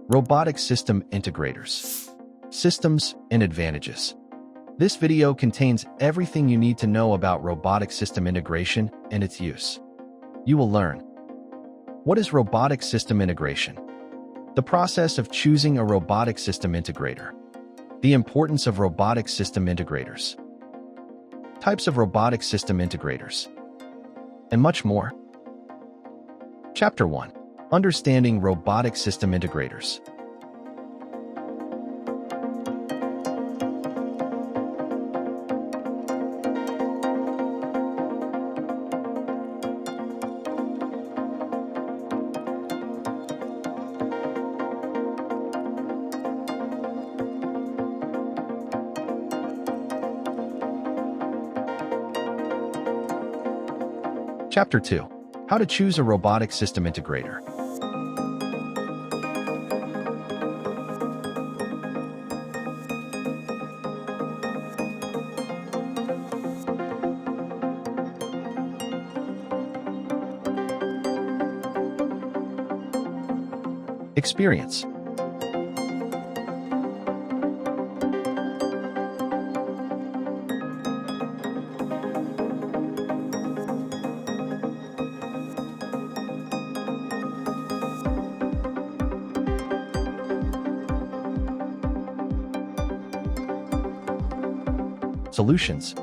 Robotic System Integrators. Systems and advantages. This video contains everything you need to know about robotic system integration and its use. You will learn: what is robotic system integration? The process of choosing a robotic system integrator. The importance of robotic system integrators. Types of robotic system integrators. And much more. Chapter 1. Understanding robotic system integrators. Chapter 2. How to choose a robotic system integrator. Experience. Solutions.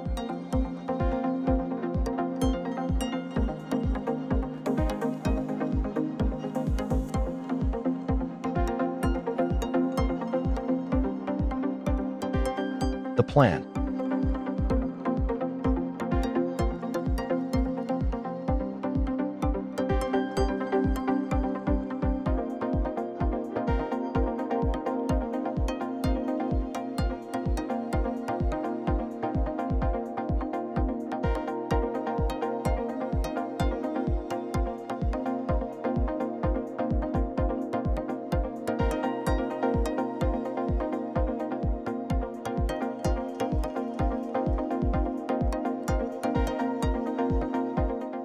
The plan.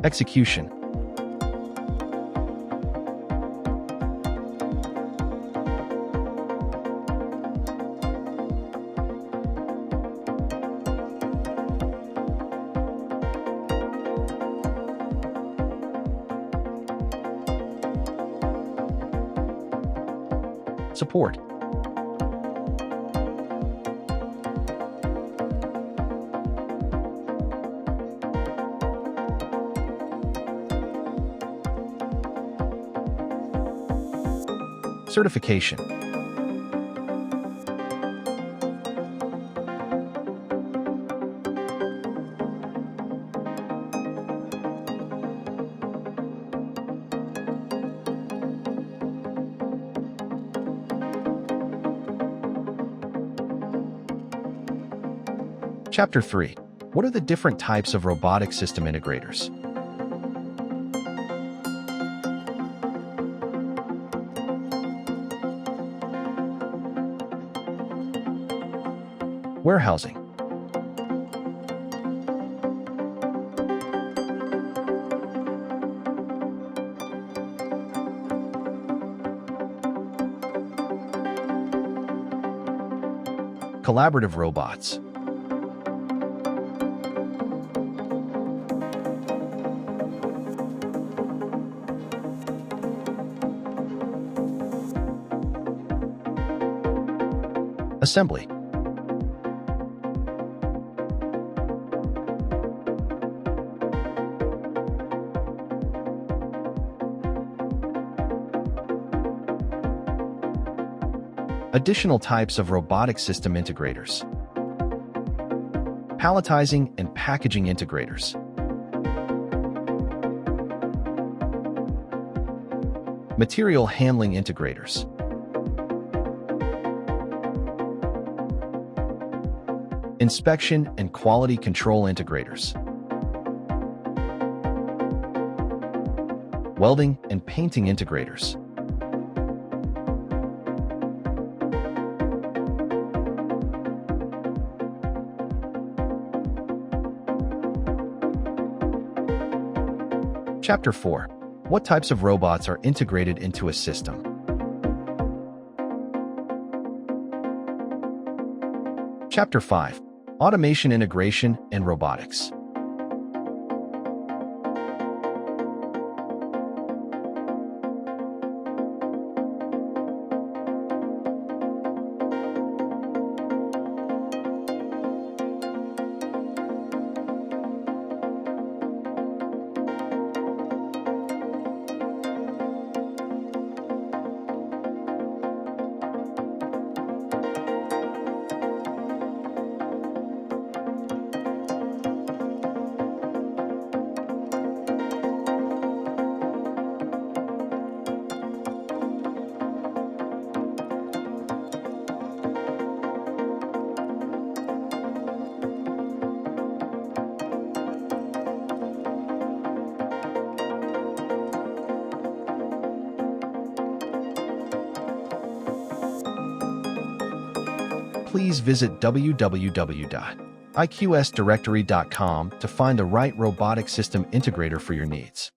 Execution. Support. Certification. Chapter 3. What are the different types of robotic system integrators? Warehousing. Collaborative robots. Assembly. Additional types of robotic system integrators. Palletizing and packaging integrators. Material handling integrators. Inspection and quality control integrators. Welding and painting integrators. Chapter 4. What types of robots are integrated into a system? Chapter 5. Automation Integration and Robotics. Please visit www.iqsdirectory.com to find the right robotic system integrator for your needs.